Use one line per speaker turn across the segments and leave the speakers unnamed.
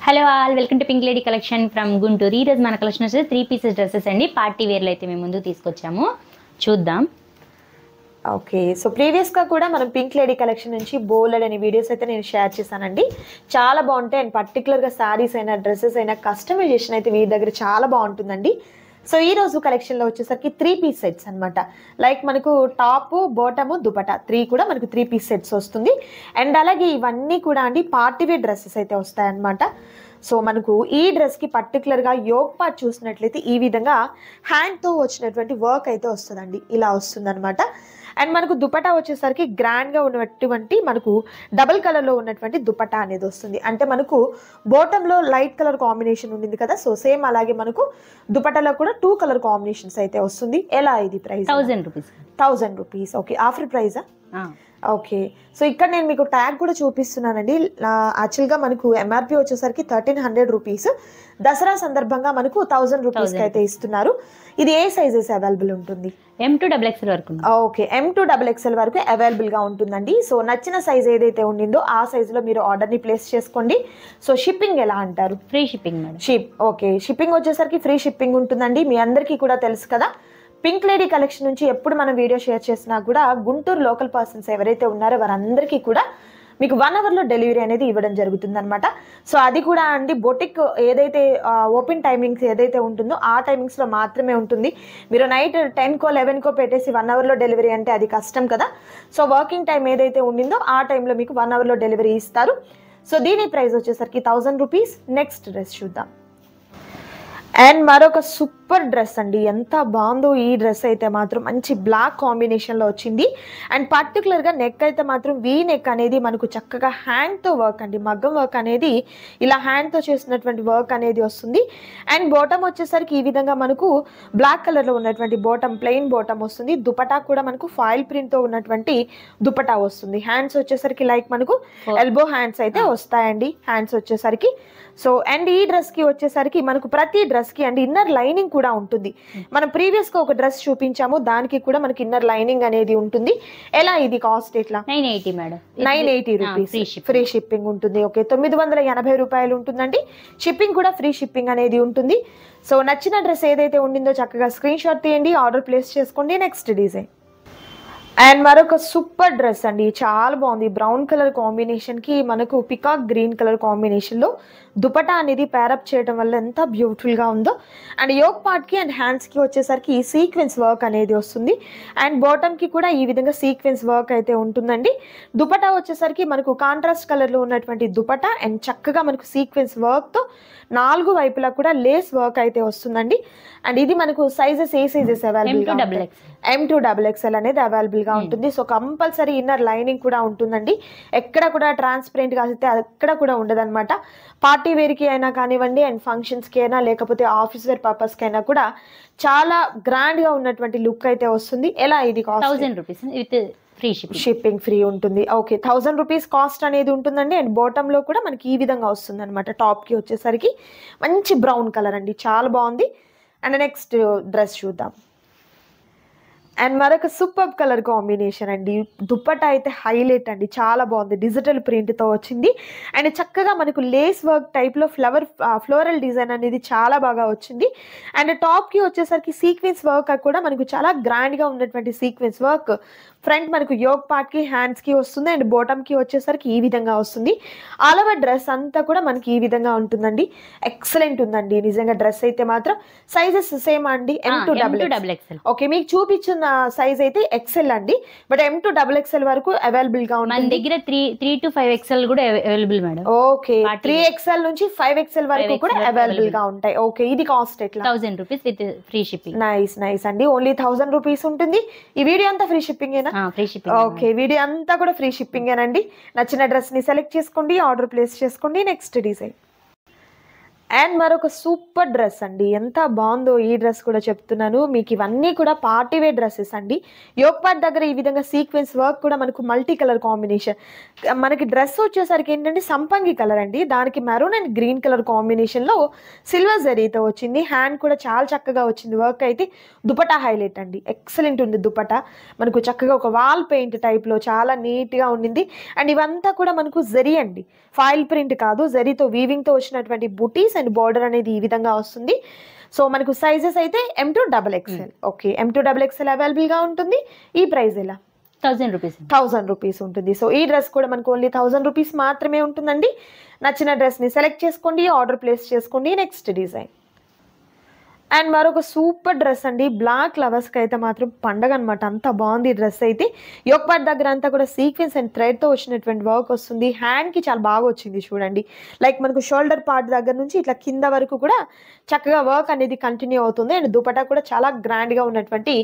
Hello all, welcome to pink lady collection from Guntur. ఈ రోజు మన కలెక్షన్ వచ్చేసి 3 పీసెస్ డ్రెస్సెస్ అండి. పార్టీ వేర్లో అయితే మేము ముందు తీసుకొచ్చాము, చూద్దాం.
ఓకే, సో ప్రీవియస్గా కూడా మనం పింక్ లేడీ కలెక్షన్ నుంచి బోల్డ్ అనే వీడియోస్ అయితే నేను షేర్ చేశానండి. చాలా బాగుంటాయి. అండ్ పర్టికులర్గా శారీస్ అయినా డ్రెస్సెస్ అయినా కస్టమైజేషన్ అయితే మీ దగ్గర చాలా బాగుంటుందండి. సో ఈ రోజు కలెక్షన్లో వచ్చేసరికి 3 పీస్ సెట్స్ అనమాట. లైక్ మనకు టాప్, బాటము, దుపటా 3 కూడా మనకు 3 పీస్ సెట్స్ వస్తుంది. అండ్ అలాగే ఇవన్నీ కూడా అండి పార్టీ వేర్ డ్రెస్సెస్ అయితే వస్తాయన్నమాట. సో మనకు ఈ డ్రెస్కి పర్టికులర్గా యోగ్ పార్ట్ చూసినట్లయితే ఈ విధంగా హ్యాండ్తో వచ్చినటువంటి వర్క్ అయితే వస్తుందండి. ఇలా వస్తుందన్నమాట. అండ్ మనకు దుపటా వచ్చేసరికి గ్రాండ్గా ఉన్నటువంటి మనకు డబుల్ కలర్లో ఉన్నటువంటి దుపటా అనేది వస్తుంది. అంటే మనకు బాటంలో లైట్ కలర్ కాంబినేషన్ ఉండింది కదా, సో సేమ్ అలాగే మనకు దుపటాలో కూడా 2 కలర్ కాంబినేషన్స్ అయితే వస్తుంది. ఎలా ఇది price?
1000 rupees.
1000 rupees. Okay, offer ప్రైజా? ఓకే, సో ఇక్కడ నేను మీకు ట్యాగ్ కూడా చూపిస్తున్నానండి. యాక్చువల్గా మనకు ఎంఆర్పి వచ్చేసరికి 1300 రూపీస్. దసరా సందర్భంగా మనకు 1000 రూపీస్కి అయితే ఇస్తున్నారు. ఇది ఏ సైజెస్ అవైలబుల్ ఉంటుంది?
M to XXL వరకు.
ఓకే, M to XXL వరకు అవైలబుల్గా ఉంటుందండి. సో నచ్చిన సైజ్ ఏదైతే ఉండిందో ఆ సైజులో మీరు ఆర్డర్ని ప్లేస్ చేసుకోండి. సో షిప్పింగ్ ఎలా అంటారు?
Free shipping madam.
Okay, shipping వచ్చేసరికి ఫ్రీ షిప్పింగ్ ఉంటుందండి. మీ అందరికీ కూడా తెలుసు కదా, పింక్ లేడీ కలెక్షన్ నుంచి ఎప్పుడు మనం వీడియో షేర్ చేసినా కూడా గుంటూరు లోకల్ పర్సన్స్ ఎవరైతే ఉన్నారో వారందరికీ కూడా మీకు 1 అవర్లో డెలివరీ అనేది ఇవ్వడం జరుగుతుంది అనమాట. సో అది కూడా అండి బొటిక్ ఏదైతే ఓపెన్ టైమింగ్స్ ఏదైతే ఉంటుందో ఆ టైమింగ్స్లో మాత్రమే ఉంటుంది. మీరు నైట్ 10కో 11కో పెట్టేసి 1 అవర్లో డెలివరీ అంటే అది కష్టం కదా. సో వర్కింగ్ టైం ఏదైతే ఉండిందో ఆ టైంలో మీకు 1 అవర్లో డెలివరీ ఇస్తారు. సో దీని ప్రైస్ వచ్చేసరికి 1000 రూపీస్. నెక్స్ట్ డ్రెస్ చూద్దాం. అండ్ మరొక సూపర్ డ్రెస్ అండి, ఎంత బాగుందో ఈ డ్రెస్ అయితే మాత్రం. మంచి బ్లాక్ కాంబినేషన్లో వచ్చింది. అండ్ పర్టికులర్గా నెక్ అయితే మాత్రం వీ నెక్ అనేది మనకు చక్కగా హ్యాండ్తో వర్క్ అండి, మగ్గం వర్క్ అనేది ఇలా హ్యాండ్తో చేసినటువంటి వర్క్ అనేది వస్తుంది. అండ్ బాటమ్ వచ్చేసరికి ఈ విధంగా మనకు బ్లాక్ కలర్లో ఉన్నటువంటి బాటమ్, ప్లెయిన్ బాటమ్ వస్తుంది. దుపటా కూడా మనకు ఫాయిల్ ప్రింట్తో ఉన్నటువంటి దుపటా వస్తుంది. హ్యాండ్స్ వచ్చేసరికి లైక్ మనకు ఎల్బో హ్యాండ్స్ అయితే వస్తాయండి హ్యాండ్స్ వచ్చేసరికి. సో అండ్ ఈ డ్రెస్కి వచ్చేసరికి మనకు ప్రతి డ్రెస్కి అండ్ ఇన్నర్ లైనింగ్ కూడా ఉంటుంది. మనం ప్రీవియస్గా ఒక డ్రెస్ చూపించాము, దానికి కూడా మనకి ఇన్నర్ లైనింగ్ అనేది ఉంటుంది. ఎలా ఇది కాస్ట్ ఎట్లా?
980 మేడం.
980 రూపీస్ ఫ్రీ షిప్పింగ్ ఉంటుంది. ఓకే, 980 రూపాయలు ఉంటుందండి. షిప్పింగ్ కూడా ఫ్రీ షిప్పింగ్ అనేది ఉంటుంది. సో నచ్చిన డ్రెస్ ఏదైతే ఉండిందో చక్కగా స్క్రీన్ షాట్ తీయండి, ఆర్డర్ ప్లేస్ చేసుకోండి. Next design. అండ్ మరొక సూపర్ డ్రెస్ అండి, చాలా బాగుంది. బ్రౌన్ కలర్ కాంబినేషన్కి మనకు పికాక్ గ్రీన్ కలర్ కాంబినేషన్లో దుపటా అనేది పేరప్ చేయడం వల్ల ఎంత బ్యూటిఫుల్గా ఉందో. అండ్ యోక్ పార్ట్కి అండ్ హ్యాండ్స్కి వచ్చేసరికి ఈ సీక్వెన్స్ వర్క్ అనేది వస్తుంది. అండ్ బాటమ్కి కూడా ఈ విధంగా సీక్వెన్స్ వర్క్ అయితే ఉంటుందండి. దుపటా వచ్చేసరికి మనకు కాంట్రాస్ట్ కలర్లో ఉన్నటువంటి దుపటా అండ్ చక్కగా మనకు సీక్వెన్స్ వర్క్తో 4 వైపులా కూడా లేస్ వర్క్ అయితే వస్తుందండి. అండ్ ఇది మనకు సైజెస్ ఏ సైజెస్ అవైలబుల్గా? M to XXL అనేది అవైలబుల్గా ఉంటుంది. సో కంపల్సరీ ఇన్నర్ లైనింగ్ కూడా ఉంటుందండి. ఎక్కడ కూడా ట్రాన్స్పరెంట్గా అయితే ఎక్కడ కూడా ఉండదన్నమాట. పార్టీ వేర్కి అయినా కానివ్వండి, అండ్ ఫంక్షన్స్కి అయినా లేకపోతే ఆఫీస్ వేర్ పర్పస్కి అయినా కూడా చాలా గ్రాండ్గా ఉన్నటువంటి లుక్ అయితే వస్తుంది. ఎలా ఇది cost?
1000 rupees with free
shipping free ఉంటుంది. ఓకే, 1000 రూపీస్ కాస్ట్ అనేది ఉంటుందండి. అండ్ బాటంలో కూడా మనకి ఈ విధంగా వస్తుంది అనమాట. టాప్కి వచ్చేసరికి మంచి బ్రౌన్ కలర్ అండి, చాలా బాగుంది. అండ్ నెక్స్ట్ డ్రెస్ చూద్దాం. అండ్ మరొక సూపర్ కలర్ కాంబినేషన్ అండి. దుప్పటా అయితే హైలైట్ అండి, చాలా బాగుంది. డిజిటల్ ప్రింట్తో వచ్చింది. అండ్ చక్కగా మనకు లేస్ వర్క్ టైప్లో ఫ్లోరల్ డిజైన్ అనేది చాలా బాగా వచ్చింది. అండ్ టాప్కి వచ్చేసరికి సీక్వెన్స్ వర్క్ కూడా మనకు చాలా గ్రాండ్గా ఉన్నటువంటి సీక్వెన్స్ వర్క్ ఫ్రంట్ మనకు యోక్ పార్ట్కి హ్యాండ్స్కి వస్తుంది. అండ్ బాటమ్కి వచ్చేసరికి ఈ విధంగా వస్తుంది. ఆల్ ఓవర్ డ్రెస్ అంతా కూడా మనకి ఈ విధంగా ఉంటుందండి. ఎక్సలెంట్ ఉందండి నిజంగా డ్రెస్ అయితే మాత్రం. సైజెస్ సేమ్ అండి, M to XXL. ఓకే, మీకు చూపించిన సైజ్ అయితే ఎక్సెల్ అండి, బట్ M to XXL వరకు అవైలబుల్ గా ఉంది.
మన దగ్గర 3 to 5XL కూడా అవైలబుల్ మేడం.
ఓకే, 3XL నుంచి 5XL వరకు కూడా అవైలబుల్ గా ఉంటాయి. ఓకే, ఇది కాస్ట్ ఎట్లా?
1000 rupees with free shipping.
Nice అండి, ఓన్లీ 1000 రూపీస్ ఉంటుంది. ఈ వీడియో అంతా ఫ్రీ షిప్పింగ్ ఏనా?
Free shipping.
ఓకే, వీడియో అంతా కూడా ఫ్రీ షిప్పింగ్ ఏనండి. నచ్చిన డ్రెస్ ని సెలెక్ట్ చేసుకోండి, ఆర్డర్ ప్లేస్ చేసుకోండి. Next design. అండ్ మరొక సూపర్ డ్రెస్ అండి, ఎంత బాగుందో ఈ డ్రెస్ కూడా చెప్తున్నాను మీకు. ఇవన్నీ కూడా పార్టీ వేర్ డ్రెస్సెస్ అండి. యోక్ పార్ట్ దగ్గర ఈ విధంగా సీక్వెన్స్ వర్క్ కూడా మనకు మల్టీ కలర్ కాంబినేషన్. మనకి డ్రెస్ వచ్చేసరికి ఏంటంటే సంపంగి కలర్ అండి, దానికి మెరూన్ అండ్ గ్రీన్ కలర్ కాంబినేషన్లో సిల్వర్ జరీతో వచ్చింది. హ్యాండ్ కూడా చాలా చక్కగా వచ్చింది వర్క్ అయితే. దుపటా హైలైట్ అండి, ఎక్సలెంట్ ఉంది దుపటా. మనకు చక్కగా ఒక వాల్ పెయింట్ టైప్లో చాలా నీట్గా ఉండింది. అండ్ ఇవంతా కూడా మనకు జరీ అండి, ఫాయిల్ ప్రింట్ కాదు, జరీతో వీవింగ్తో వచ్చినటువంటి బుటీస్ అండ్ బార్డర్ అనేది ఈ విధంగా వస్తుంది. సో మనకు సైజెస్ అయితే M2XXL. ఓకే, M2XXL అవైలబుల్గా ఉంటుంది. ఈ ప్రైస్ ఎలా?
1000 రూపీస్.
1000 రూపీస్ ఉంటుంది. సో ఈ డ్రెస్ కూడా మనకు ఓన్లీ 1000 రూపీస్ మాత్రమే ఉంటుందండి. నచ్చిన డ్రెస్ని సెలెక్ట్ చేసుకోండి, ఆర్డర్ ప్లేస్ చేసుకోండి. Next design. అండ్ మరొక సూపర్ డ్రెస్ అండి, బ్లాక్ లవర్స్కి అయితే మాత్రం పండగ అనమాట, అంత బాగుంది డ్రెస్ అయితే. యోక్ పార్ట్ దగ్గర అంతా కూడా సీక్వెన్స్ అండ్ థ్రెడ్తో వచ్చినటువంటి వర్క్ వస్తుంది. హ్యాండ్కి చాలా బాగా వచ్చింది చూడండి. లైక్ మనకు షోల్డర్ పార్ట్ దగ్గర నుంచి ఇట్లా కింద వరకు కూడా చక్కగా వర్క్ అనేది కంటిన్యూ అవుతుంది. అండ్ దుపటా కూడా చాలా గ్రాండ్గా ఉన్నటువంటి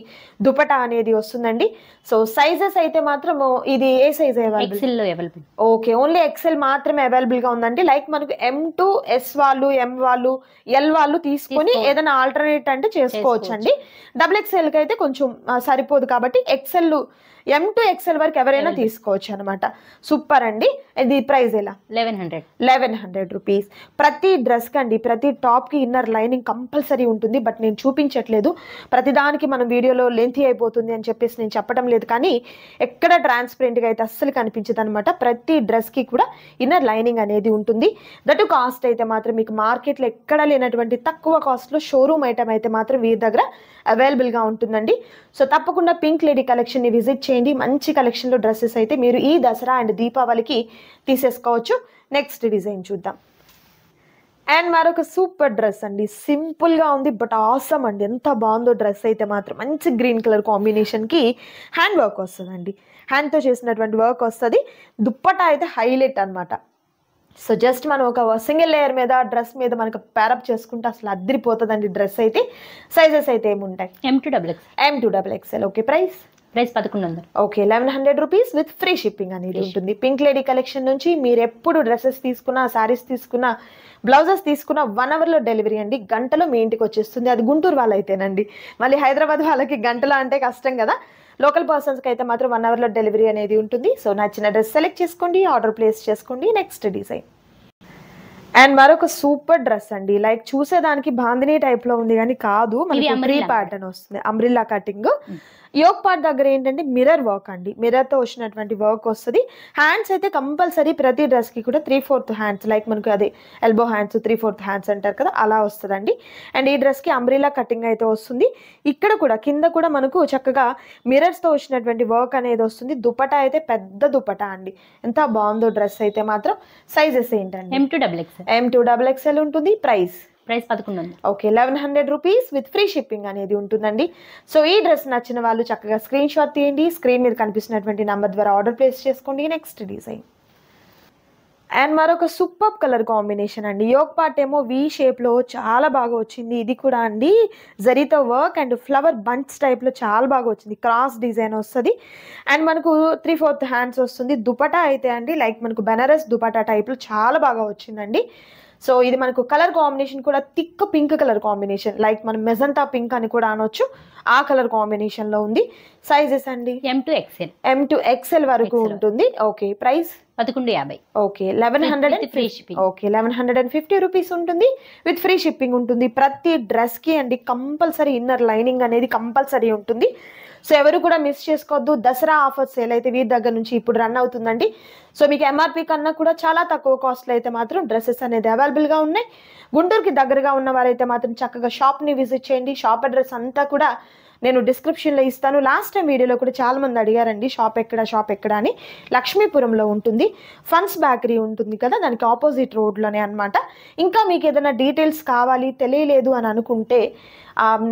దుపటా అనేది వస్తుందండి. సో సైజెస్ అయితే మాత్రం ఇది ఏ size
available?
Okay, only XL మాత్రమే అవైలబుల్గా ఉందండి. లైక్ మనకు M2 S వాళ్ళు, M వాళ్ళు, L వాళ్ళు తీసుకొని ఏదైనా ఆల్టర్నేట్ అంటే చేసుకోవచ్చు అండి. XXLకి అయితే కొంచెం సరిపోదు కాబట్టి ఎక్సెల్ M2XL వరకు ఎవరైనా తీసుకోవచ్చు అనమాట. సూపర్ అండి. ఇది ప్రైస్ ఎలా? 1100 రూపీస్. ప్రతి డ్రెస్ కండి, ప్రతి టాప్ కి ఇన్నర్ లైనింగ్ కంపల్సరీ ఉంటుంది. బట్ నేను చూపించట్లేదు, ప్రతిదానికి మనం వీడియోలో లెంతీ అయిపోతుంది అని చెప్పేసి నేను చెప్పడం లేదు. కానీ ఎక్కడ ట్రాన్స్పరెంట్ గా అయితే అస్సలు కనిపించదు అనమాట. ప్రతి డ్రెస్ కి కూడా ఇన్నర్ లైనింగ్ అనేది ఉంటుంది. దట్ కాస్ట్ అయితే మాత్రం మీకు మార్కెట్లో ఎక్కడ లేనటువంటి తక్కువ కాస్ట్ లో షోరూమ్ ఐటమ్ అయితే మాత్రం వీరి దగ్గర అవైలబుల్ గా ఉంటుందండి. సో తప్పకుండా పింక్ లేడీ కలెక్షన్ ని విజిట్ చేయండి. మంచి కలెక్షన్ లో డ్రెస్సెస్ అయితే మీరు ఈ దసరా అండ్ దీపావళికి తీసేసుకోవచ్చు. నెక్స్ట్ డిజైన్ చూద్దాం. అండ్ మరొక సూపర్ డ్రెస్ అండి, సింపుల్ గా ఉంది బట్ ఆసమ్ అండి, ఎంత బాగుందో డ్రెస్ అయితే మాత్రం. మంచి గ్రీన్ కలర్ కాంబినేషన్ కి హ్యాండ్ వర్క్ వస్తుందండి, హ్యాండ్ తో చేసినటువంటి వర్క్ వస్తుంది. దుప్పటా అయితే హైలైట్ అనమాట. సో జస్ట్ మనం ఒక సింగిల్ లేయర్ మీద డ్రెస్ మీద మనకు ప్యారప్ చేసుకుంటే అసలు అద్దరిపోతుందండి డ్రెస్ అయితే. సైజెస్ అయితే ఏముంటాయి? M2XXL. Okay, price
1100.
Okay, 1100 rupees with free shipping అనేది ఉంటుంది. పింక్ లేడీ కలెక్షన్ నుంచి మీరు ఎప్పుడు డ్రెస్సెస్ తీసుకున్నా, సారీస్ తీసుకున్నా, బ్లౌజెస్ తీసుకున్న 1 అవర్లో డెలివరీ అండి. గంటలో మీ ఇంటికి వచ్చేస్తుంది. అది గుంటూరు వాళ్ళైతేనండి, మళ్ళీ హైదరాబాద్ వాళ్ళకి గంటలో అంటే కష్టం కదా. లోకల్ పర్సన్స్కి అయితే మాత్రం 1 అవర్లో డెలివరీ అనేది ఉంటుంది. సో నచ్చిన డ్రెస్ సెలెక్ట్ చేసుకోండి, ఆర్డర్ ప్లేస్ చేసుకోండి. Next design. అండ్ మరొక సూపర్ డ్రెస్ అండి, లైక్ చూసేదానికి బాందినీ టైప్ లో ఉంది కానీ కాదు, మనకి ప్రీ ప్యాటర్న్ వస్తుంది, అంబ్రిల్లా కటింగ్. యోక్ పార్ట్ దగ్గర ఏంటంటే మిర్రర్ వర్క్ అండి, మిర్రర్ తో వచ్చినటువంటి వర్క్ వస్తుంది. హ్యాండ్స్ అయితే కంపల్సరీ ప్రతి డ్రెస్ కి కూడా 3/4 హ్యాండ్స్, లైక్ మనకు అదే ఎల్బో హ్యాండ్స్ 3/4 హ్యాండ్స్ అంటారు కదా, అలా వస్తుందండి. అండ్ ఈ డ్రెస్ కి అంబ్రిల్లా కటింగ్ అయితే వస్తుంది. ఇక్కడ కూడా కింద కూడా మనకు చక్కగా మిర్రర్స్ తో వచ్చినటువంటి వర్క్ అనేది వస్తుంది. దుపటా అయితే పెద్ద దుపటా అండి, ఎంత బాగుందో డ్రెస్ అయితే మాత్రం. సైజెస్ ఏంటండి? M2XXL ఉంటుంది. Price
1100.
Okay, 1100 rupees with free shipping అనేది ఉంటుందండి. సో ఈ డ్రెస్ నచ్చిన వాళ్ళు చక్కగా స్క్రీన్ షాట్ తీయండి, స్క్రీన్ మీద కనిపిస్తున్నటువంటి నంబర్ ద్వారా ఆర్డర్ ప్లేస్ చేసుకోండి. Next design. అండ్ మరొక సూపర్ కలర్ కాంబినేషన్ అండి, యోక్ పార్ట్ ఏమో V షేప్ లో చాలా బాగా వచ్చింది. ఇది కూడా అండి జరీతో work and flower bunch type లో చాలా బాగా వచ్చింది. క్రాస్ డిజైన్ వస్తుంది. అండ్ మనకు 3/4 హ్యాండ్స్ వస్తుంది. దుపటా అయితే అండి లైక్ మనకు బెనారస్ దుపటా టైప్ లో చాలా బాగా వచ్చిందండి. సో ఇది మనకు కలర్ కాంబినేషన్ కూడా thick pink colour combination, like మనం మెజంతా పింక్ అని కూడా అనొచ్చు, ఆ కలర్ కాంబినేషన్ లో ఉంది. సైజెస్ అండి? M2XL వరకు ఉంటుంది. Okay, price
1150.
Okay, 1150. Okay, 1150 rupees ఉంటుంది విత్ ఫ్రీ షిప్పింగ్ ఉంటుంది. ప్రతి డ్రెస్ కి అండి కంపల్సరీ ఇన్నర్ లైనింగ్ అనేది కంపల్సరీ ఉంటుంది. సో ఎవరు కూడా మిస్ చేసుకోవద్దు. దసరా ఆఫర్ సేల్ అయితే వీరి దగ్గర నుంచి ఇప్పుడు రన్ అవుతుందండి. సో మీకు MRP కన్నా కూడా చాలా తక్కువ కాస్ట్లో అయితే మాత్రం డ్రెస్సెస్ అనేది అవైలబుల్గా ఉన్నాయి. గుంటూరుకి దగ్గరగా ఉన్న వారైతే మాత్రం చక్కగా షాప్ని విజిట్ చేయండి. షాప్ అడ్రస్ అంతా కూడా నేను డిస్క్రిప్షన్లో ఇస్తాను. లాస్ట్ టైం వీడియోలో కూడా చాలా మంది అడిగారండి షాప్ ఎక్కడ అని. లక్ష్మీపురంలో ఉంటుంది, ఫన్స్ బేకరీ ఉంటుంది కదా, దానికి ఆపోజిట్ రోడ్లోనే అనమాట. ఇంకా మీకు ఏదైనా డీటెయిల్స్ కావాలి, తెలియలేదు అని అనుకుంటే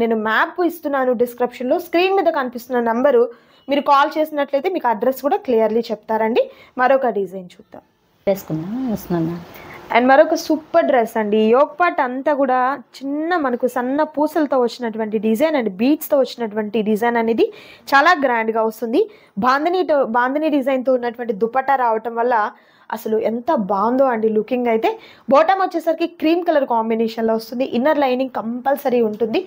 నేను మ్యాప్ ఇస్తున్నాను డిస్క్రిప్షన్లో, స్క్రీన్ మీద కనిపిస్తున్న నంబరు మీరు కాల్ చేసినట్లయితే మీకు అడ్రస్ కూడా క్లియర్లీ చెప్తారండి. మరొక డిజైన్ చూద్దాం. అండ్ మరొక సూపర్ డ్రెస్ అండి, యోక్ పార్ట్ అంతా కూడా చిన్న మనకు సన్న పూసలతో వచ్చినటువంటి డిజైన్ అండ్ బీట్స్తో వచ్చినటువంటి డిజైన్ అనేది చాలా గ్రాండ్గా వస్తుంది. బాందినీ డిజైన్తో ఉన్నటువంటి దుపట్టా రావటం వల్ల అసలు ఎంత బాగుందో అండి లుకింగ్ అయితే. బాటమ్ వచ్చేసరికి క్రీమ్ కలర్ కాంబినేషన్లో వస్తుంది, ఇన్నర్ లైనింగ్ కంపల్సరీ ఉంటుంది.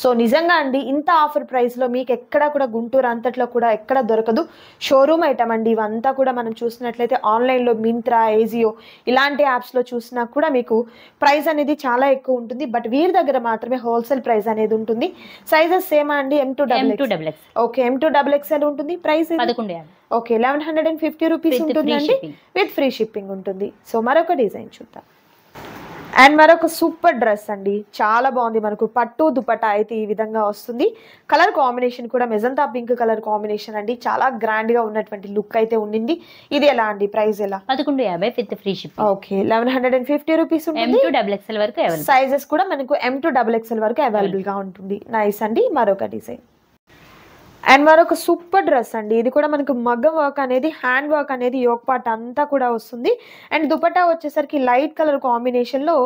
సో నిజంగా అండి ఇంత ఆఫర్ ప్రైస్లో మీకు ఎక్కడ కూడా గుంటూరు అంతట్లో కూడా ఎక్కడ దొరకదు. షోరూమ్ ఐటమ్ అండి ఇవంతా కూడా. మనం చూసినట్లయితే ఆన్లైన్లో మింత్రా, ఏజియో ఇలాంటి యాప్స్లో చూసినా కూడా మీకు ప్రైస్ అనేది చాలా ఎక్కువ ఉంటుంది. బట్ వీరి దగ్గర మాత్రమే హోల్సేల్ ప్రైస్ అనేది ఉంటుంది. సైజెస్ సేమ్ అండి, M2XX. ఓకే, M2XXL ఉంటుంది. ప్రైస్
11,50.
ఓకే, 1150 రూపీస్ ఉంటుందండి, విత్ ఫ్రీ షిప్పింగ్ ఉంటుంది. సో మరొక డిజైన్ చూద్దాం. అండ్ మరొక సూపర్ డ్రెస్ అండి, చాలా బాగుంది. మనకు పట్టు దుపట్టా అయితే ఈ విధంగా వస్తుంది. కలర్ కాంబినేషన్ కూడా మెజంతా పింక్ కలర్ కాంబినేషన్ అండి, చాలా గ్రాండ్ గా ఉన్నటువంటి లుక్ అయితే ఉండింది. ఇది ఎలా అండి, ప్రైస్ ఎలా?
11,50 with free shipping.
Okay, 1150 rupees ఉంటుంది.
M2XXL వరకు అవైలబుల్.
సైజెస్ కూడా మనకు M2XXL వరకు అవైలబుల్ గా ఉంటుంది. నైస్ అండి. మరొక డిజైన్ అండ్ మరొక సూపర్ డ్రెస్ అండి, ఇది కూడా మనకు మగ్గం వర్క్ అనేది, హ్యాండ్ వర్క్ అనేది యోక్ పార్ట్ అంతా కూడా వస్తుంది. అండ్ దుపట్టా వచ్చేసరికి లైట్ కలర్ కాంబినేషన్లో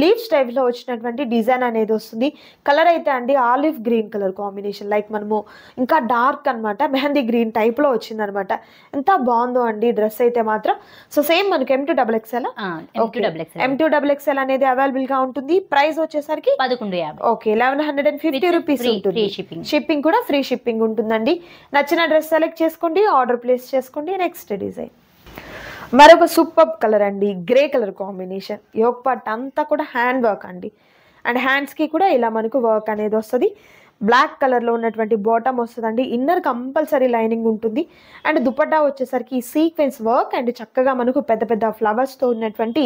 లీవ్స్ టైప్లో వచ్చినటువంటి డిజైన్ అనేది వస్తుంది. కలర్ అయితే అండి olive green colour combination, like మనము ఇంకా డార్క్ అనమాట, మెహందీ గ్రీన్ టైప్లో వచ్చింది అనమాట. ఎంత బాగుందో అండి డ్రెస్ అయితే మాత్రం. సో సేమ్ మనకు M2XXL. M2XXL అనేది అవైలబుల్గా ఉంటుంది. ప్రైస్ వచ్చేసరికి
11,50.
ఓకే, 1150 రూపీస్ ఉంటుంది. షిప్పింగ్ కూడా ఫ్రీ షిప్పింగ్ ఉంటుంది. నచ్చిన డ్రెస్ సెలెక్ట్ చేసుకోండి, ఆర్డర్ ప్లేస్ చేసుకోండి. నెక్స్ట్ డిజైన్ మరొక సూపర్ కలర్ అండి, grey colour combination. Yoke part అంతా కూడా హ్యాండ్ వర్క్ అండి, అండ్ హ్యాండ్స్ కి కూడా ఇలా మనకు వర్క్ అనేది వస్తుంది. బ్లాక్ కలర్ లో ఉన్నటువంటి బాటమ్ వస్తుందండి, ఇన్నర్ కంపల్సరీ లైనింగ్ ఉంటుంది. అండ్ దుపట్టా వచ్చేసరికి సీక్వెన్స్ వర్క్ అండ్ చక్కగా మనకు పెద్ద పెద్ద ఫ్లవర్స్ తో ఉన్నటువంటి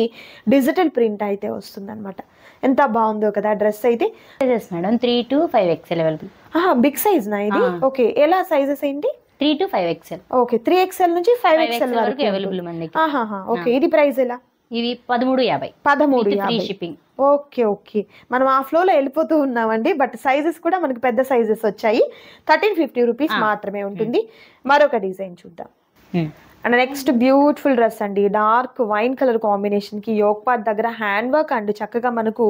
డిజిటల్ ప్రింట్ అయితే వస్తుంది అనమాట. ఎంత బాగుందో కదా డ్రెస్ అయితే.
Madam 3 to 5XL available.
Big size నా ఇది. ఓకే, ఎలా సైజెస్ ఏంటి?
3 to 5XL.
ఓకే, 3XL నుంచి 5XL వరకు
అవైలబుల్ మనకి.
ఓకే, ఇది ప్రైస్ ఎలా?
ఇవి 13,50.
13,50
షిప్పింగ్.
ఓకే ఓకే, మనం ఆ ఫ్లోలో వెళ్ళిపోతూ ఉన్నామండి. బట్ సైజెస్ కూడా మనకి పెద్ద సైజెస్ వచ్చాయి. 1350 రూపీస్ మాత్రమే ఉంటుంది. మరొక డిజైన్ చూద్దాం. అండ్ నెక్స్ట్ బ్యూటిఫుల్ డ్రెస్ అండి, డార్క్ వైన్ కలర్ కాంబినేషన్ కి యోక్ పార్ట్ దగ్గర హ్యాండ్ వర్క్ అండ్ చక్కగా మనకు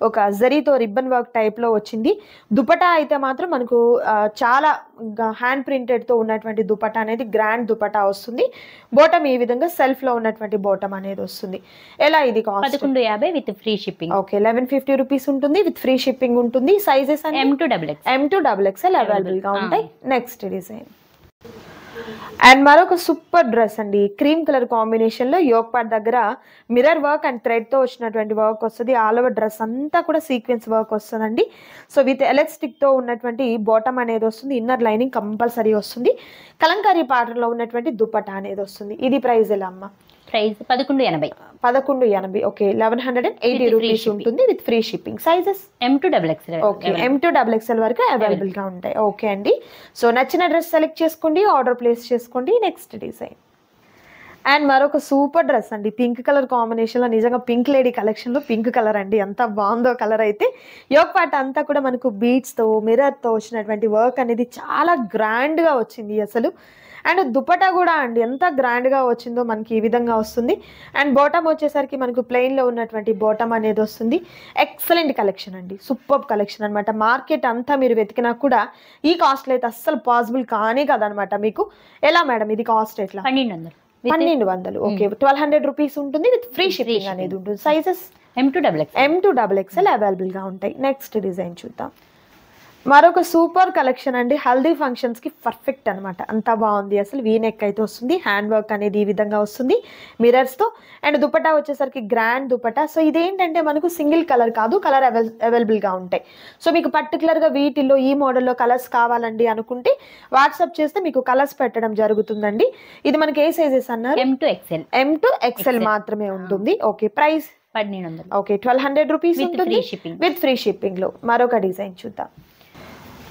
ఒక జరీతో రిబ్బన్ వర్క్ టైప్ లో వచ్చింది. దుపట్టా అయితే మాత్రం మనకు చాలా హ్యాండ్ ప్రింటెడ్ తో ఉన్నటువంటి దుపట్టా అనేది గ్రాండ్ దుపట్టా వస్తుంది. బాటమ్ ఈ విధంగా సెల్ఫ్ లో ఉన్నటువంటి బాటమ్ అనేది వస్తుంది. ఎలా ఇది cost?
11,50 with free shipping.
Okay, 1150 rupees ఉంటుంది, విత్ ఫ్రీ షిప్పింగ్ ఉంటుంది. సైజెస్ M2XXL అవైలబుల్ గా ఉంటాయి. నెక్స్ట్ డిజైన్ అండ్ మరొక సూపర్ డ్రెస్ అండి, క్రీమ్ కలర్ కాంబినేషన్ లో యోక్ పార్ట్ దగ్గర మిర్రర్ వర్క్ అండ్ థ్రెడ్ తో వచ్చినటువంటి వర్క్ వస్తుంది. ఆల్ ఓవర్ డ్రెస్ అంతా కూడా సీక్వెన్స్ వర్క్ వస్తుందండి. సో విత్ ఎలాస్టిక్ తో ఉన్నటువంటి బాటమ్ అనేది వస్తుంది, ఇన్నర్ లైనింగ్ కంపల్సరీ వస్తుంది. కలంకారీ ప్యాటర్న్ లో ఉన్నటువంటి దుపట్టా అనేది వస్తుంది. ఇది ప్రైస్ ఎలా అమ్మా?
ప్రైస్ 11,80.
11,80. ఓకే, 1180 రూపీస్ ఉంటుంది, with free shipping. Sizes
M2XXL.
Okay, M2XXL వరకు అవైలబుల్ గా ఉంటాయి. ఓకే అండి. సో నచ్చిన డ్రెస్ సెలెక్ట్ చేసుకోండి, ఆర్డర్ ప్లేస్ చేసుకోండి. నెక్స్ట్ డిజైన్ అండ్ మరొక సూపర్ డ్రెస్ అండి, పింక్ కలర్ కాంబినేషన్ లో. నిజంగా పింక్ లేడీ కలెక్షన్ లో పింక్ కలర్ అండి, ఎంత బాగుందో కలర్ అయితే. యోక్ పార్ట్ అంతా కూడా మనకు బీడ్స్ తో మిర్రర్ తో వచ్చినటువంటి వర్క్ అనేది చాలా గ్రాండ్ గా వచ్చింది అసలు. అండ్ దుపట్టా కూడా అండి ఎంత గ్రాండ్ గా వచ్చిందో మనకి ఈ విధంగా వస్తుంది. అండ్ బాటమ్ వచ్చేసరికి మనకు ప్లెయిన్ లో ఉన్నటువంటి బాటమ్ అనేది వస్తుంది. ఎక్సలెంట్ కలెక్షన్ అండి, సూపర్ కలెక్షన్ అనమాట. మార్కెట్ అంతా మీరు వెతికినా కూడా ఈ కాస్ట్ అయితే అస్సలు పాసిబుల్ కానీ కదనమాట మీకు. ఎలా మేడం ఇది కాస్ట్ ఎట్లా? 1200. ఓకే, 1200 రూపీస్ ఉంటుంది, విత్ ఫ్రీ షిప్పింగ్ అనేది ఉంటుంది. సైజెస్ M2XXL అవైలబుల్ గా ఉంటాయి. నెక్స్ట్ డిజైన్ చూద్దాం. మరొక సూపర్ కలెక్షన్ అండి, హల్దీ ఫంక్షన్స్ కి పర్ఫెక్ట్ అనమాట. అంతా బాగుంది అసలు. వీ నెక్ అయితే వస్తుంది, హ్యాండ్ వర్క్ అనేది ఈ విధంగా వస్తుంది మిరర్స్ తో. అండ్ దుపట్టా వచ్చేసరికి గ్రాండ్ దుపట్టా. సో ఇదేంటంటే మనకు సింగిల్ కలర్ కాదు, కలర్ అవైలబుల్ గా ఉంటాయి. సో మీకు పర్టికులర్ గా వీటిల్లో ఈ మోడల్లో కలర్స్ కావాలండి అనుకుంటే వాట్సాప్ చేస్తే మీకు కలర్స్ పెట్టడం జరుగుతుందండి. ఇది మనకి ఏ సైజెస్ అన్నారు? M2XL మాత్రమే ఉంటుంది. Okay, price
1200.
ఓకే, 1200 రూపీస్ ఉంటుంది, విత్ ఫ్రీ షిప్పింగ్ లో. మరొక డిజైన్ చూద్దాం.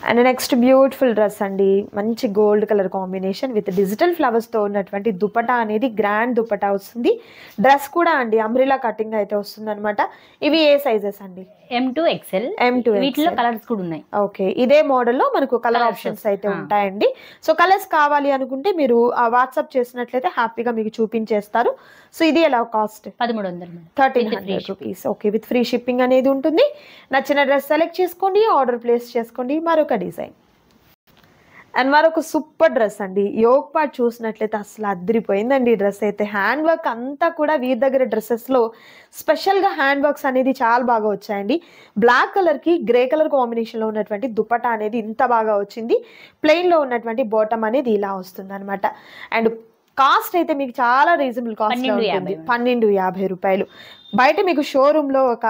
అండ్ నెక్స్ట్ బ్యూటిఫుల్ డ్రెస్ అండి, మంచి gold colour combination with digital flowers తో ఉన్నటువంటి దుపట్టా అనేది గ్రాండ్ దుపట్టా వస్తుంది. డ్రెస్ కూడా అండి అంబ్రిలా కటింగ్ అయితే వస్తుంది అనమాట. ఇవి ఏ సైజెస్ అండి?
M2XL. వీటిలో కలర్స్ కూడా ఉన్నాయి.
ఓకే, ఇదే మోడల్ లో మనకు కలర్ ఆప్షన్స్ అయితే ఉంటాయండి. సో కలర్స్ కావాలి అనుకుంటే మీరు వాట్సాప్ చేసినట్లయితే హ్యాపీగా మీకు చూపించేస్తారు. సో ఇది ఎలా cost? 1300 rupees. Okay, with free shipping అనేది ఉంటుంది. నచ్చిన డ్రెస్ సెలెక్ట్ చేసుకోండి, ఆర్డర్ ప్లేస్ చేసుకోండి. మరొక డిజైన్ అండ్ మరొక సూపర్ డ్రెస్ అండి. యోగ్ పార్ట్ చూసినట్లయితే అసలు అదిరిపోయిందండి ఈ డ్రెస్ అయితే. హ్యాండ్ వర్క్ అంతా కూడా వీరి దగ్గర డ్రెస్సెస్లో స్పెషల్గా హ్యాండ్ వర్క్స్ అనేది చాలా బాగా వచ్చాయండి. బ్లాక్ కలర్కి గ్రే కలర్ కాంబినేషన్లో ఉన్నటువంటి దుపట్టా అనేది ఇంత బాగా వచ్చింది. ప్లెయిన్లో ఉన్నటువంటి బాటమ్ అనేది ఇలా వస్తుంది అనమాట. అండ్ కాస్ట్ అయితే మీకు చాలా రీజనబుల్ కాస్ట్ ఉంటుంది, 1250 రూపాయలు. బయట మీకు షోరూంలో ఒక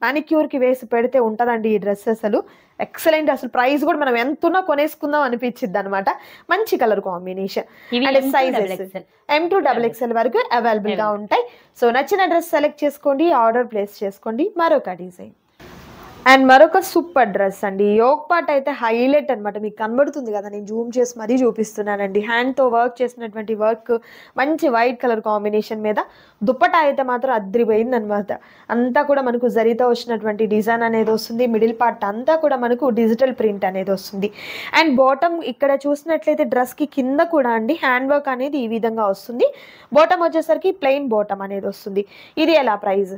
మానిక్యూర్కి వేసి పెడితే ఉంటుందండి ఈ డ్రెస్. అసలు ఎక్సలెంట్, అసలు ప్రైస్ కూడా మనం ఎంతున్నా కొనేసుకుందాం అనిపించింది అనమాట. మంచి colour combination and sizes M2XXL వరకు అవైలబుల్ గా ఉంటాయి. సో నచ్చిన డ్రెస్ సెలెక్ట్ చేసుకోండి, ఆర్డర్ ప్లేస్ చేసుకోండి. మరొక డిజైన్ అండ్ మరొక సూపర్ డ్రెస్ అండి. యోగ్ పార్ట్ అయితే హైలైట్ అనమాట. మీకు కనబడుతుంది కదా, నేను జూమ్ చేసి మరీ చూపిస్తున్నానండి. హ్యాండ్తో వర్క్ చేసినటువంటి వర్క్, మంచి వైట్ కలర్ కాంబినేషన్ మీద దుప్పటా అయితే మాత్రం అద్రిపోయింది అనమాట. అంతా కూడా మనకు జరీతో వచ్చినటువంటి డిజైన్ అనేది వస్తుంది. మిడిల్ పార్ట్ అంతా కూడా మనకు డిజిటల్ ప్రింట్ అనేది వస్తుంది. అండ్ బాటమ్ ఇక్కడ చూసినట్లయితే డ్రెస్కి కింద కూడా అండి హ్యాండ్ వర్క్ అనేది ఈ విధంగా వస్తుంది. బాటమ్ వచ్చేసరికి ప్లెయిన్ బాటమ్ అనేది వస్తుంది. ఇది ఎలా ప్రైస్?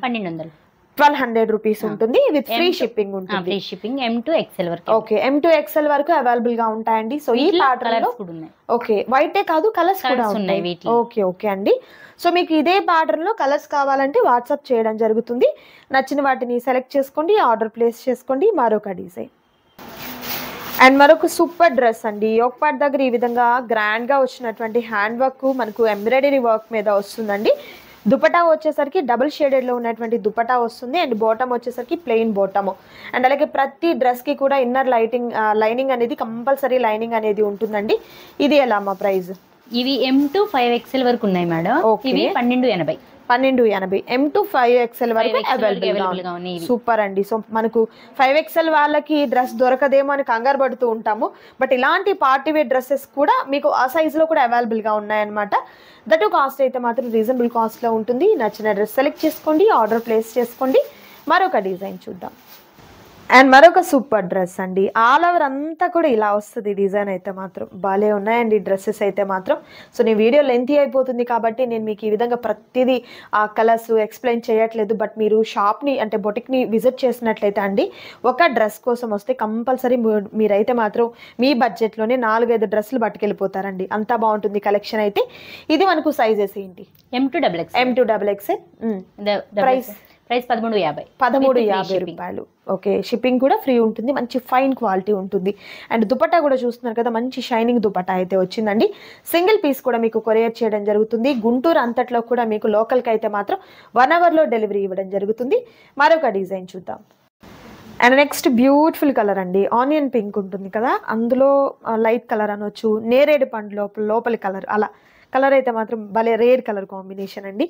1200 రూపీస్ ఉంటుంది విత్ ఫ్రీ షిప్పింగ్ ఉంటుంది.
ఫ్రీ షిప్పింగ్ M2XL వరకు.
ఓకే, M2XL వరకు అవైలబుల్ గా ఉంటాయండి. సో ఈ ప్యాటర్న్ లో ఓకే వైటే కాదు కలర్స్ కూడా ఉన్నాయి. ఓకే ఓకే అండి. సో మీకు ఇదే ప్యాటర్న్ లో కలర్స్ కావాలంటే వాట్సాప్ చేయడం జరుగుతుంది. నచ్చిన వాటిని సెలెక్ట్ చేసుకోండి, ఆర్డర్ ప్లేస్ చేసుకోండి. మరొక డిజైన్ అండ్ మరొక సూపర్ డ్రెస్ అండి. యోగ్ పార్ట్ దగ్గర ఈ విధంగా గ్రాండ్ గా వచ్చినటువంటి హ్యాండ్ వర్క్ మనకు ఎంబ్రాయిడరీ వర్క్ మీద వస్తుందండి. దుపట్టా వచ్చేసరికి డబుల్ షేడెడ్లో ఉన్నటువంటి దుపట్టా వస్తుంది. అండ్ బాటమ్ వచ్చేసరికి ప్లెయిన్ బాటమ్. అండ్ అలాగే ప్రతి డ్రెస్కి కూడా ఇన్నర్ లైనింగ్ అనేది కంపల్సరీ లైనింగ్ అనేది ఉంటుందండి. ఇది ఎలా మా ప్రైస్?
ఇవి M2 5XL వరకు ఉన్నాయి మేడం. ఇవి 1280.
1280 M2 5XL వరకు అవైలబుల్ గా ఉన్నాయి. సూపర్ అండి. సో మనకు 5XL వాళ్ళకి డ్రెస్ దొరకదేమో అని కంగారు పడుతూ ఉంటాము. బట్ ఇలాంటి పార్టీ వేర్ డ్రెస్సెస్ కూడా మీకు ఆ సైజులో కూడా అవైలబుల్ గా ఉన్నాయన్నమాట. దట్ కాస్ట్ అయితే మాత్రం రీజనబుల్ కాస్ట్ లో ఉంటుంది. నచ్చిన డ్రెస్ సెలెక్ట్ చేసుకోండి, ఆర్డర్ ప్లేస్ చేసుకోండి. మరొక డిజైన్ చూద్దాం. అండ్ మరొక సూపర్ డ్రెస్ అండి. ఆల్ ఓవర్ అంతా కూడా ఇలా వస్తుంది డిజైన్ అయితే మాత్రం. భలే ఉన్నాయండి డ్రెస్సెస్ అయితే మాత్రం. సో నేను వీడియో లెంతీ అయిపోతుంది కాబట్టి నేను మీకు ఈ విధంగా ప్రతిదీ ఆ కలర్స్ ఎక్స్ప్లెయిన్ చేయట్లేదు. బట్ మీరు షాప్ని అంటే బొటిక్ని విజిట్ చేసినట్లయితే అండి, ఒక డ్రెస్ కోసం వస్తే కంపల్సరీ మీరైతే మాత్రం మీ బడ్జెట్లోనే 4-5 డ్రెస్సులు పట్టుకెళ్ళిపోతారండి. అంతా బాగుంటుంది కలెక్షన్ అయితే. ఇది మనకు సైజెస్ ఏంటి? M2XXL. ప్రైస్ 1350 రూపాయలు. ఓకే, షిప్పింగ్ కూడా ఫ్రీ ఉంటుంది. మంచి ఫైన్ క్వాలిటీ ఉంటుంది. అండ్ దుపట్టా కూడా చూస్తున్నారు కదా, మంచి షైనింగ్ దుపట్టా అయితే వచ్చిందండి. సింగిల్ పీస్ కూడా మీకు కొరియర్ చేయడం జరుగుతుంది. గుంటూరు అంతట్లో కూడా మీకు లోకల్కి అయితే మాత్రం 1 అవర్లో డెలివరీ ఇవ్వడం జరుగుతుంది. మరొక డిజైన్ చూద్దాం. అండ్ నెక్స్ట్ బ్యూటిఫుల్ కలర్ అండి. ఆనియన్ పింక్ ఉంటుంది కదా, అందులో లైట్ కలర్ అనొచ్చు, నేరేడు పండు లోపలి కలర్, అలా కలర్ అయితే మాత్రం భలే రేర్ కలర్ కాంబినేషన్ అండి.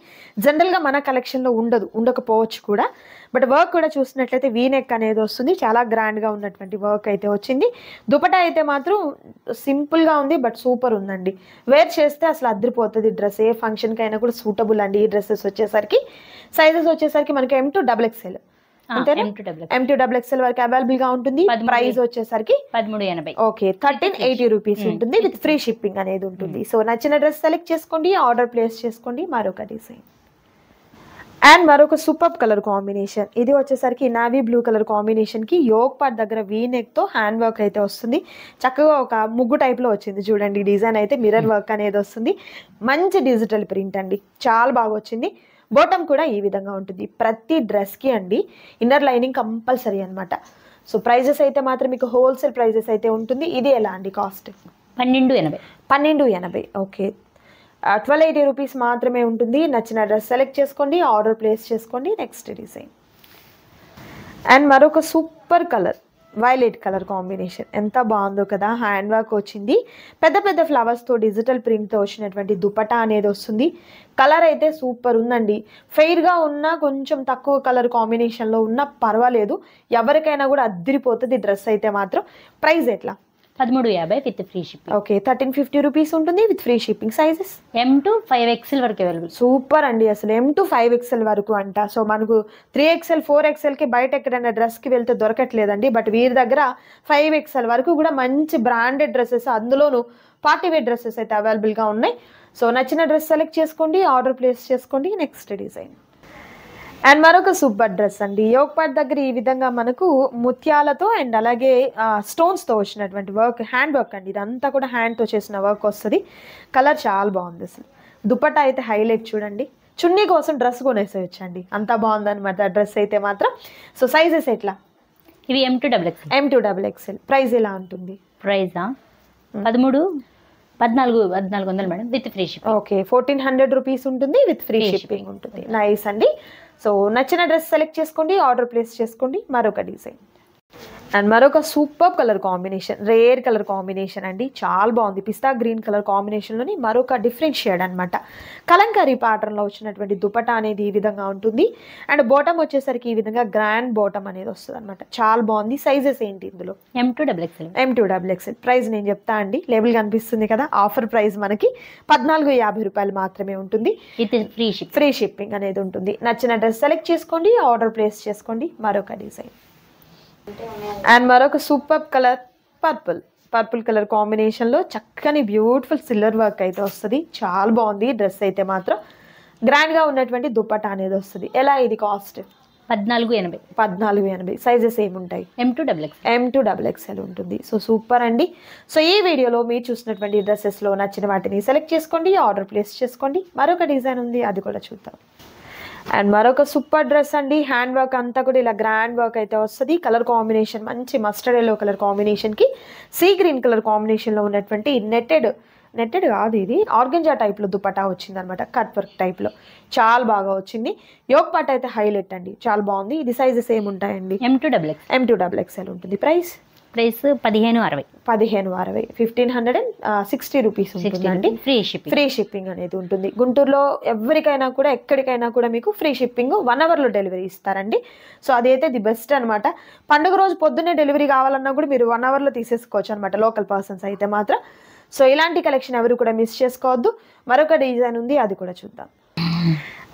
జనరల్గా మన కలెక్షన్లో ఉండకపోవచ్చు కూడా. బట్ వర్క్ కూడా చూసినట్లయితే వీనెక్ అనేది వస్తుంది. చాలా గ్రాండ్గా ఉన్నటువంటి వర్క్ అయితే వచ్చింది. దుపట్టా అయితే మాత్రం సింపుల్గా ఉంది బట్ సూపర్ ఉందండి. వేర్ చేస్తే అసలు అదిరిపోతుంది డ్రెస్. ఏ ఫంక్షన్కి అయినా కూడా సూటబుల్ అండి ఈ డ్రెస్సెస్ వచ్చేసరికి. సైజెస్ వచ్చేసరికి మనకి M2XXL అంతేనా? M2XXL వరకు అవైలబుల్ గా ఉంటుంది. ప్రైస్ వచ్చేసరికి
1380.
ఓకే, 1380 రూపీస్ ఉంటుంది విత్ ఫ్రీ షిప్పింగ్ అనేది ఉంటుంది. సో నచ్చిన డ్రెస్ సెలెక్ట్ చేసుకోండి, ఆర్డర్ ప్లేస్ చేసుకోండి. మరొక డిజైన్ అండ్ మరొక సూపర్ కలర్ కాంబినేషన్. ఇది వచ్చేసరికి నావీ బ్లూ కలర్ కాంబినేషన్ కి యోగ్ పార్ట్ దగ్గర వీనెక్ తో హ్యాండ్ వర్క్ అయితే వస్తుంది. చక్కగా ఒక ముగ్గు టైప్ లో వచ్చింది చూడండి డిజైన్ అయితే. మిర్రర్ వర్క్ అనేది వస్తుంది. మంచి డిజిటల్ ప్రింట్ అండి, చాలా బాగా వచ్చింది. బాటమ్ కూడా ఈ విధంగా ఉంటుంది. ప్రతి డ్రెస్కి అండి ఇన్నర్ లైనింగ్ కంపల్సరీ అనమాట. సో ప్రైజెస్ అయితే మాత్రం మీకు హోల్సేల్ ప్రైజెస్ అయితే ఉంటుంది. ఇది ఎలా అండి కాస్ట్? 1280. ఓకే, 1280 రూపీస్ మాత్రమే ఉంటుంది. నచ్చిన డ్రెస్ సెలెక్ట్ చేసుకోండి, ఆర్డర్ ప్లేస్ చేసుకోండి. నెక్స్ట్ డిజైన్ అండ్ మరొక super colour violet colour combination. ఎంత బాగుందో కదా, హ్యాండ్ వర్క్ వచ్చింది. పెద్ద పెద్ద ఫ్లవర్స్తో డిజిటల్ ప్రింట్తో వచ్చినటువంటి దుపట్టా అనేది వస్తుంది. కలర్ అయితే సూపర్ ఉందండి. ఫెయిర్గా ఉన్న కొంచెం తక్కువ కలర్ కాంబినేషన్లో ఉన్న పర్వాలేదు, ఎవరికైనా కూడా అద్దరిపోతుంది డ్రెస్ అయితే మాత్రం. ప్రైస్ ఎట్లా?
1350 with free shipping.
Okay, 1350 rupees ఉంటుంది with free shipping. Sizes
M2 5XL వరకు అవైలబుల్.
సూపర్ అండి, అసలు M2 5XL వరకు అంట. సో మనకు 3XL 4XLకి బయట ఎక్కడైనా డ్రెస్కి వెళ్తే దొరకట్లేదండి. బట్ వీరి దగ్గర 5XL వరకు కూడా మంచి బ్రాండెడ్ డ్రెస్సెస్, అందులోనూ పార్టీ వేర్ డ్రెస్సెస్ అయితే అవైలబుల్గా ఉన్నాయి. సో నచ్చిన డ్రెస్ సెలెక్ట్ చేసుకోండి, ఆర్డర్ ప్లేస్ చేసుకోండి. నెక్స్ట్ డిజైన్ అండ్ మరొక సూపర్ డ్రెస్ అండి. యోగ్ పార్ట్ దగ్గర ఈ విధంగా మనకు ముత్యాలతో అండ్ అలాగే స్టోన్స్తో వచ్చినటువంటి వర్క్, హ్యాండ్ వర్క్ అండి. ఇదంతా కూడా హ్యాండ్తో చేసిన వర్క్ వస్తుంది. కలర్ చాలా బాగుంది అసలు. దుపట్టా అయితే హైలైట్ చూడండి. చున్నీ కోసం డ్రెస్ కొనేసేయచ్చండి, అంత బాగుందన్నమాట డ్రెస్ అయితే మాత్రం. సో సైజెస్ ఎట్లా?
ఇవి M2XXL.
M2XXL. ప్రైస్ ఎలా ఉంటుంది?
ప్రైజా 1400 madam, with free shipping.
Okay, 1400 rupees ఉంటుంది, విత్ ఫ్రీ షిప్పింగ్ ఉంటుంది. నైస్ అండి. సో నచ్చిన డ్రెస్ సెలెక్ట్ చేసుకోండి, ఆర్డర్ ప్లేస్ చేసుకోండి. మరొక డిజైన్ అండ్ మరొక super colour combination, rare colour combination అండి. చాలా బాగుంది. పిస్తా గ్రీన్ కలర్ కాంబినేషన్లోని మరొక డిఫరెంట్ షేడ్ అనమాట. కలంకారీ ప్యాటర్న్లో వచ్చినటువంటి దుపట్టా అనేది ఈ విధంగా ఉంటుంది. అండ్ బాటమ్ వచ్చేసరికి ఈ విధంగా గ్రాండ్ బాటమ్ అనేది వస్తుంది అనమాట. చాలా బాగుంది. సైజెస్ ఏంటి ఇందులో?
M2XXL.
M2XXL. ప్రైస్ నేను చెప్తా అండి, లేబుల్ కనిపిస్తుంది కదా. ఆఫర్ ప్రైస్ మనకి 1450 రూపాయలు మాత్రమే ఉంటుంది,
విత్ ఫ్రీ
షిప్పింగ్ అనేది ఉంటుంది. నచ్చిన డ్రెస్ సెలెక్ట్ చేసుకోండి, ఆర్డర్ ప్లేస్ చేసుకోండి. మరొక డిజైన్ అండ్ మరొక సూపర్ కలర్ పర్పుల్ కలర్ కాంబినేషన్లో చక్కని బ్యూటిఫుల్ సిల్వర్ వర్క్ అయితే వస్తుంది. చాలా బాగుంది డ్రెస్ అయితే మాత్రం. గ్రాండ్గా ఉన్నటువంటి దుపట్టా అనేది వస్తుంది. ఎలా ఇది కాస్ట్?
1480.
సైజెస్ ఏముంటాయి? M2XXL ఉంటుంది. సో సూపర్ అండి. సో ఈ వీడియోలో మీరు చూసినటువంటి డ్రెస్సెస్లో నచ్చిన వాటిని సెలెక్ట్ చేసుకోండి, ఆర్డర్ ప్లేస్ చేసుకోండి. మరొక డిజైన్ ఉంది, అది కూడా చూద్దాం. అండ్ మరొక సూపర్ డ్రెస్ అండి. హ్యాండ్ వర్క్ అంతా కూడా ఇలా గ్రాండ్ వర్క్ అయితే వస్తుంది. కలర్ కాంబినేషన్ మంచి మస్టర్డ్ ఎల్లో కలర్ కాంబినేషన్కి సీ గ్రీన్ కలర్ కాంబినేషన్లో ఉన్నటువంటి నెట్టెడ్ కాదు, ఇది ఆర్గంజా టైప్లో దుపట్టా వచ్చింది అనమాట. కట్ వర్క్ టైప్లో చాలా బాగా వచ్చింది. యోగ్ పార్ట్ అయితే హైలైట్ అండి, చాలా బాగుంది. ఇది సైజెస్ ఏముంటాయండి? M2XXL ఉంటుంది. ప్రైస్
1560.
1560 రూపీస్ ఉంటుందండి. ఫ్రీ షిప్పింగ్ అనేది ఉంటుంది. గుంటూరులో ఎవరికైనా కూడా ఎక్కడికైనా కూడా మీకు ఫ్రీ షిప్పింగ్ 1 అవర్లో డెలివరీ ఇస్తారండి. సో అదైతే ది బెస్ట్ అనమాట. పండుగ రోజు పొద్దున్నే డెలివరీ కావాలన్నా కూడా మీరు 1 అవర్లో తీసేసుకోవచ్చు అనమాట, లోకల్ పర్సన్స్ అయితే మాత్రం. సో ఇలాంటి కలెక్షన్ ఎవరు కూడా మిస్ చేసుకోవద్దు. మరొక డిజైన్ ఉంది, అది కూడా చూద్దాం.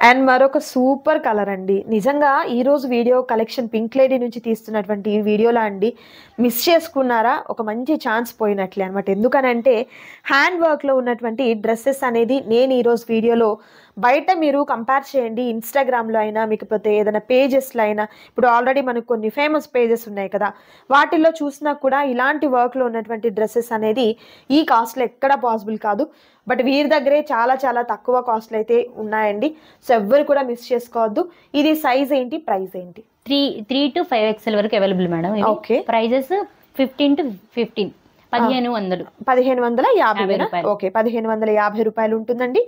అండ్ మరొక సూపర్ కలర్ అండి. నిజంగా ఈరోజు వీడియో కలెక్షన్ పింక్ లేడీ నుంచి తీస్తున్నటువంటి ఈ వీడియోలో అండి మిస్ చేసుకున్నారా, ఒక మంచి ఛాన్స్ పోయినట్లే అనమాట. ఎందుకనంటే హ్యాండ్ వర్క్లో ఉన్నటువంటి డ్రెస్సెస్ అనేది నేను ఈరోజు వీడియోలో బయట మీరు కంపేర్ చేయండి. ఇన్స్టాగ్రామ్లో అయినా లేకపోతే ఏదైనా పేజెస్లో అయినా, ఇప్పుడు ఆల్రెడీ మనకు కొన్ని ఫేమస్ పేజెస్ ఉన్నాయి కదా, వాటిల్లో చూసినా కూడా ఇలాంటి వర్క్లో ఉన్నటువంటి డ్రెస్సెస్ అనేది ఈ కాస్ట్లో ఎక్కడా పాసిబుల్ కాదు. బట్ వీరి దగ్గరే చాలా చాలా తక్కువ కాస్ట్లు అయితే ఉన్నాయండి. సో ఎవ్వరు కూడా మిస్ చేసుకోవద్దు. ఇది సైజ్ ఏంటి, ప్రైస్ ఏంటి?
3 to 5XL వరకు available madam.
Okay,
prices 15 to 15.
1550. Okay, 1550 రూపాయలు ఉంటుందండి.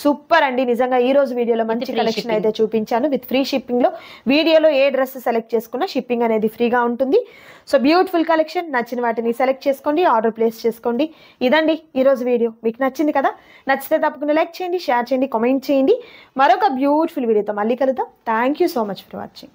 సూపర్ అండి. నిజంగా ఈ రోజు వీడియోలో మంచి కలెక్షన్ అయితే చూపించాను, విత్ ఫ్రీ షిప్పింగ్ లో. వీడియోలో ఏ డ్రెస్ సెలెక్ట్ చేసుకున్నా షిప్పింగ్ అనేది ఫ్రీగా ఉంటుంది. So beautiful collection. నచ్చిన వాటిని సెలెక్ట్ చేసుకోండి, ఆర్డర్ ప్లేస్ చేసుకోండి. ఇదండి ఈ రోజు వీడియో. మీకు నచ్చింది కదా? నచ్చితే తప్పకుండా లైక్ చేయండి, షేర్ చేయండి, కామెంట్ చేయండి. మరొక బ్యూటిఫుల్ వీడియోతో మళ్ళీ కలుద్దాం. Thank you so much for watching.